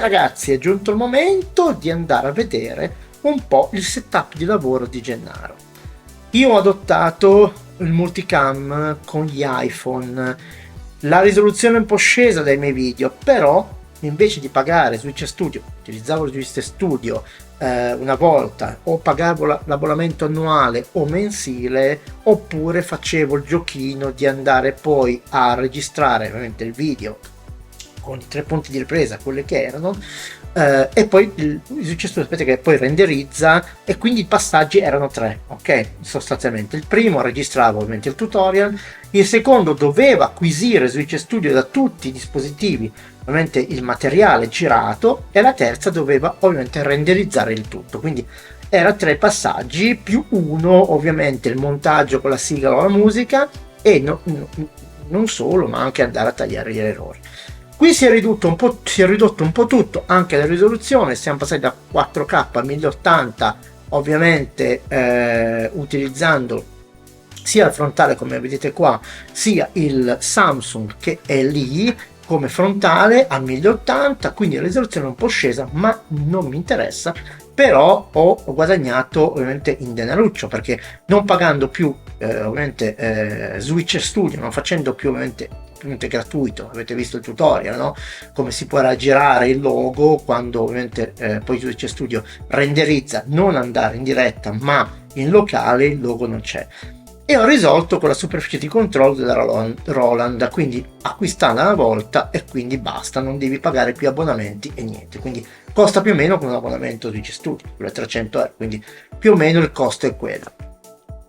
ragazzi, è giunto il momento di andare a vedere un po' il setup di lavoro di Gennaro. Io ho adottato il multicam con gli iPhone. La risoluzione è un po' scesa dai miei video, però invece di pagare Switch Studio, utilizzavo il Switch Studio una volta, o pagavo l'abbonamento annuale o mensile, oppure facevo il giochino di andare poi a registrare ovviamente il video con i 3 punti di ripresa, quelle che erano, e poi il successo, aspetta, che poi renderizza, e quindi i passaggi erano 3, ok, sostanzialmente. Il primo registrava ovviamente il tutorial, il secondo doveva acquisire Switch Studio da tutti i dispositivi ovviamente il materiale girato, e la terza doveva ovviamente renderizzare il tutto. Quindi era 3 passaggi più uno ovviamente il montaggio con la sigla o la musica, e non solo, ma anche andare a tagliare gli errori. Qui si è ridotto un po' tutto, anche la risoluzione. Siamo passati da 4K a 1080, ovviamente utilizzando sia il frontale, come vedete qua, sia il Samsung che è lì come frontale a 1080, quindi la risoluzione è un po' scesa, ma non mi interessa. Però ho guadagnato ovviamente in denaruccio, perché non pagando più ovviamente Switch Studio, non facendo più ovviamente gratuito, avete visto il tutorial, no? Come si può raggirare il logo quando ovviamente poi Switch Studio renderizza, non andare in diretta ma in locale, il logo non c'è. E ho risolto con la superficie di controllo della Roland, quindi acquistala una volta e quindi basta, non devi pagare più abbonamenti e niente, quindi costa più o meno come un abbonamento Switch Studio, quello è 300 euro, quindi più o meno il costo è quello.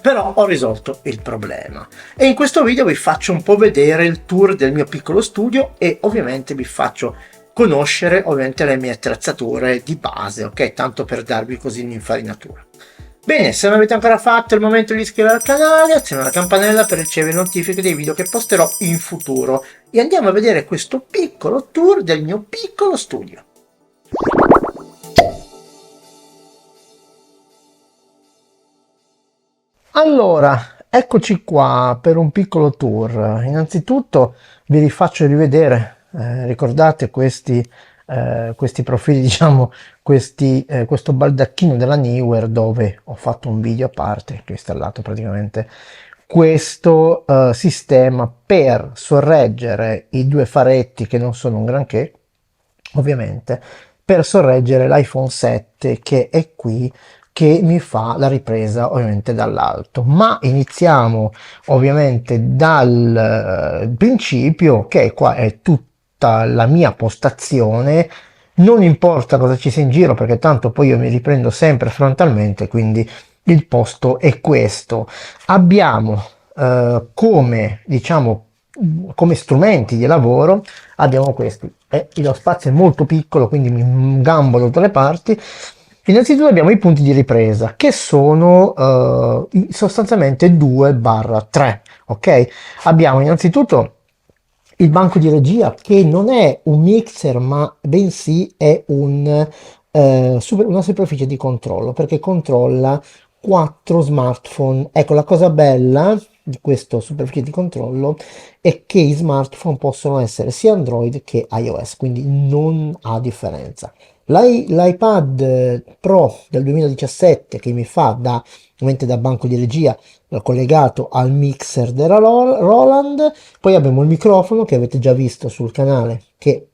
Però ho risolto il problema, e in questo video vi faccio un po' vedere il tour del mio piccolo studio, e ovviamente vi faccio conoscere ovviamente le mie attrezzature di base, ok? Tanto per darvi così un'infarinatura. Bene, se non avete ancora fatto, è il momento di iscrivervi al canale, azionare la campanella per ricevere notifiche dei video che posterò in futuro, e andiamo a vedere questo piccolo tour del mio piccolo studio. Allora, eccoci qua per un piccolo tour. Innanzitutto vi rifaccio rivedere, ricordate questi profili, diciamo, questo baldacchino della Neewer, dove ho fatto un video a parte che ho installato praticamente questo sistema per sorreggere i 2 faretti, che non sono un granché, ovviamente, per sorreggere l'iPhone 7 che è qui, che mi fa la ripresa ovviamente dall'alto. Ma iniziamo ovviamente dal principio, che qua è tutta la mia postazione. Non importa cosa ci sia in giro, perché tanto poi io mi riprendo sempre frontalmente, quindi il posto è questo. Abbiamo come, diciamo, come strumenti di lavoro, abbiamo questi. Lo spazio è molto piccolo, quindi mi gambo da tutte le parti. Innanzitutto abbiamo i punti di ripresa, che sono sostanzialmente 2/3, ok? Abbiamo innanzitutto il banco di regia, che non è un mixer, ma bensì è una superficie di controllo, perché controlla 4 smartphone. Ecco, la cosa bella di questo superficie di controllo è che i smartphone possono essere sia Android che iOS, quindi non ha differenza. L'iPad Pro del 2017, che mi fa ovviamente da banco di regia, collegato al mixer della Roland. Poi abbiamo il microfono che avete già visto sul canale, che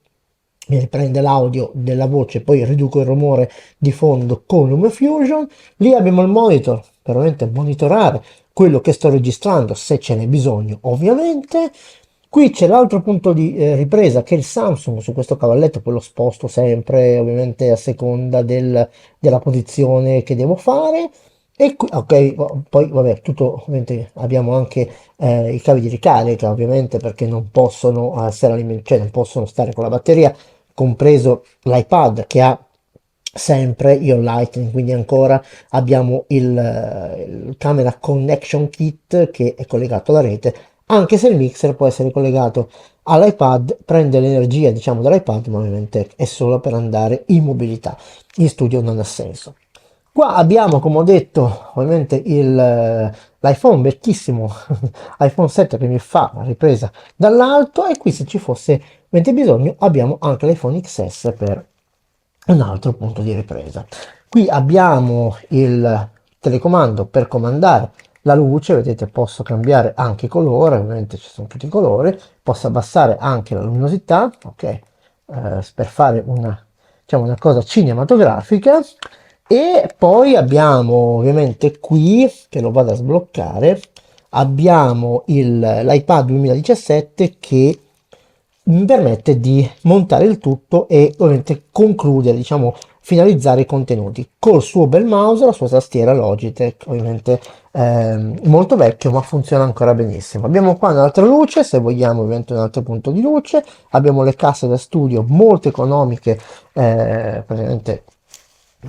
mi riprende l'audio della voce, poi riduco il rumore di fondo con LumaFusion. Lì abbiamo il monitor per ovviamente monitorare quello che sto registrando, se ce n'è bisogno ovviamente. Qui c'è l'altro punto di ripresa, che è il Samsung. Su questo cavalletto poi lo sposto sempre ovviamente a seconda della posizione che devo fare. E qui, ok, poi vabbè, tutto ovviamente. Abbiamo anche i cavi di ricarica, ovviamente, perché non possono essere cioè non possono stare con la batteria, compreso l'iPad, che ha sempre io Lightning, quindi ancora abbiamo il camera connection kit che è collegato alla rete, anche se il mixer può essere collegato all'iPad, prende l'energia, diciamo, dall'iPad, ma ovviamente è solo per andare in mobilità. In studio non ha senso. Qua abbiamo, come ho detto, ovviamente l'iPhone vecchissimo, iPhone 7, che mi fa la ripresa dall'alto, e qui, se ci fosse ovviamente bisogno, abbiamo anche l'iPhone XS per un altro punto di ripresa. Qui abbiamo il telecomando per comandare la luce, vedete posso cambiare anche colore, ovviamente ci sono tutti i colori, posso abbassare anche la luminosità, ok, per fare una, diciamo, una cosa cinematografica. E poi abbiamo ovviamente qui, che lo vado a sbloccare, abbiamo l'iPad 2017 che mi permette di montare il tutto e ovviamente concludere, diciamo, finalizzare i contenuti col suo bel mouse e la sua tastiera Logitech, ovviamente molto vecchio ma funziona ancora benissimo. Abbiamo qua un'altra luce, se vogliamo ovviamente un altro punto di luce, abbiamo le casse da studio molto economiche, praticamente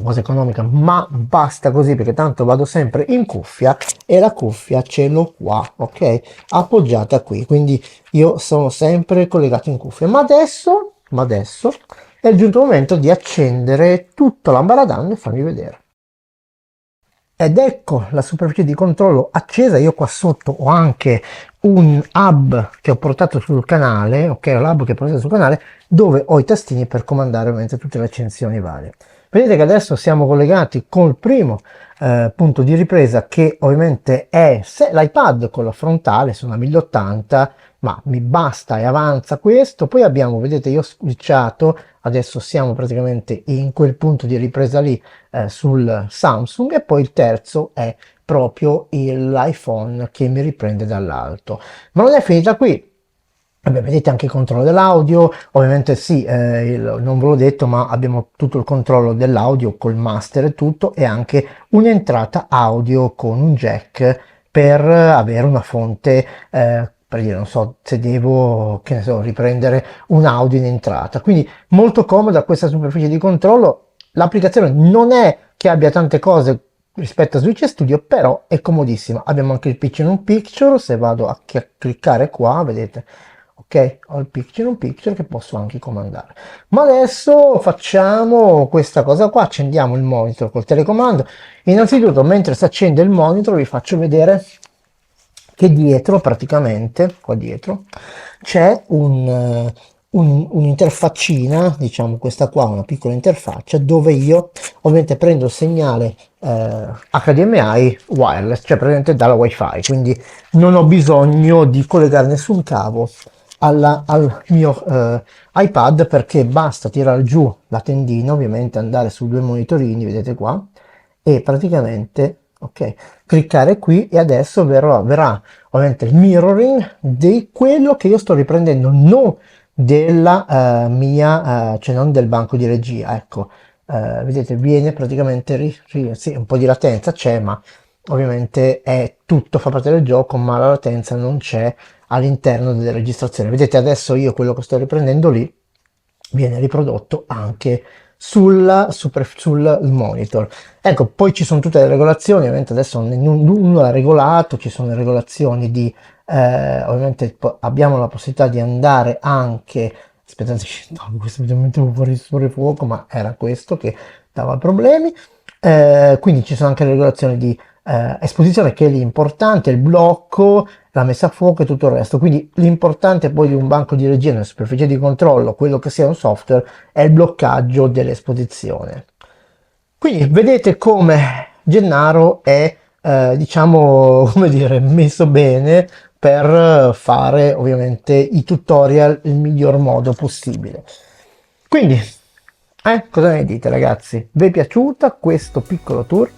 molto economica, ma basta così perché tanto vado sempre in cuffia e la cuffia ce l'ho qua, ok, appoggiata qui, quindi io sono sempre collegato in cuffia. Ma adesso è giunto il momento di accendere tutto l'ambaradan e farvi vedere. Ed ecco la superficie di controllo accesa. Io qua sotto ho anche un hub che ho portato sul canale, ok, l'hub che ho portato sul canale, dove ho i tastini per comandare ovviamente tutte le accensioni varie. Vedete che adesso siamo collegati col primo punto di ripresa, che ovviamente è l'iPad con la frontale su una 1080, ma mi basta e avanza questo. Poi abbiamo, vedete, io ho switchato, adesso siamo praticamente in quel punto di ripresa lì sul Samsung, e poi il terzo è proprio l'iPhone che mi riprende dall'alto. Ma non è finita qui. Vabbè, vedete anche il controllo dell'audio, ovviamente sì, non ve l'ho detto, ma abbiamo tutto il controllo dell'audio col master e tutto, e anche un'entrata audio con un jack per avere una fonte, per dire, non so, se devo, che ne so, riprendere un audio in entrata. Quindi molto comoda questa superficie di controllo. L'applicazione non è che abbia tante cose rispetto a Switch Studio, però è comodissima. Abbiamo anche il Picture in Picture, se vado a cliccare qua, vedete, ok, ho il Picture in Picture che posso anche comandare. Ma adesso facciamo questa cosa qua, accendiamo il monitor col telecomando. Innanzitutto, mentre si accende il monitor, vi faccio vedere che dietro, praticamente, qua dietro, c'è un'interfaccina, diciamo questa qua, una piccola interfaccia, dove io ovviamente prendo il segnale HDMI wireless, cioè praticamente dalla wifi, quindi non ho bisogno di collegare nessun cavo al mio iPad, perché basta tirare giù la tendina, ovviamente andare su due monitorini, vedete qua, e praticamente, ok, cliccare qui e adesso verrà ovviamente il mirroring di quello che io sto riprendendo, non della mia, cioè non del banco di regia, ecco. Vedete, viene praticamente, sì, un po' di latenza c'è, ma ovviamente è tutto, fa parte del gioco, ma la latenza non c'è all'interno delle registrazioni. Vedete, adesso io quello che sto riprendendo lì viene riprodotto anche sul monitor. Ecco, poi ci sono tutte le regolazioni, ovviamente adesso nulla è regolato, ci sono le regolazioni di, ovviamente abbiamo la possibilità di andare anche, aspettate, no, questo mi mettevo fuori fuoco, ma era questo che dava problemi. Quindi ci sono anche le regolazioni di esposizione, che è l'importante, il blocco, la messa a fuoco e tutto il resto. Quindi l'importante poi di un banco di regia nella superficie di controllo, quello che sia un software, è il bloccaggio dell'esposizione. Quindi vedete come Gennaro è, diciamo, come dire, messo bene per fare ovviamente i tutorial il miglior modo possibile. Quindi, cosa ne dite ragazzi? Vi è piaciuta questo piccolo tour?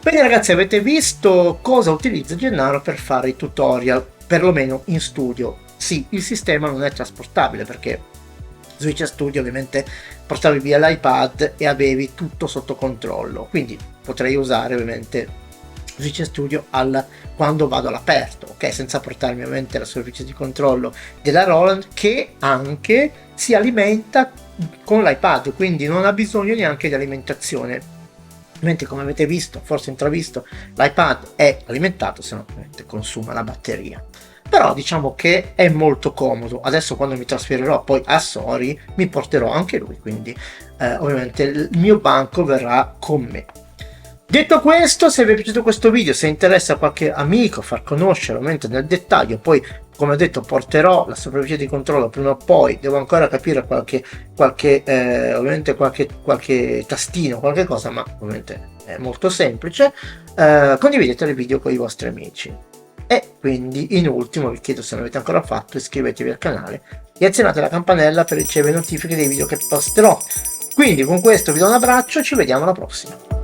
Bene ragazzi, avete visto cosa utilizza Gennaro per fare i tutorial, perlomeno in studio. Sì, il sistema non è trasportabile perché Switch Studio ovviamente portavi via l'iPad e avevi tutto sotto controllo, quindi potrei usare ovviamente Switch Studio quando vado all'aperto, ok, senza portarmi ovviamente la superficie di controllo della Roland, che anche si alimenta con l'iPad, quindi non ha bisogno neanche di alimentazione. Mentre, come avete visto, forse intravisto, l'iPad è alimentato, se no ovviamente consuma la batteria. Però diciamo che è molto comodo. Adesso quando mi trasferirò poi a Sori mi porterò anche lui, quindi ovviamente il mio banco verrà con me. Detto questo, se vi è piaciuto questo video, se interessa qualche amico far conoscere ovviamente nel dettaglio poi come ho detto, porterò la superficie di controllo prima o poi, devo ancora capire ovviamente qualche tastino, qualche cosa, ma ovviamente è molto semplice. Condividete il video con i vostri amici. E quindi, in ultimo, vi chiedo, se non avete ancora fatto, iscrivetevi al canale e azionate la campanella per ricevere notifiche dei video che posterò. Quindi con questo vi do un abbraccio, ci vediamo alla prossima.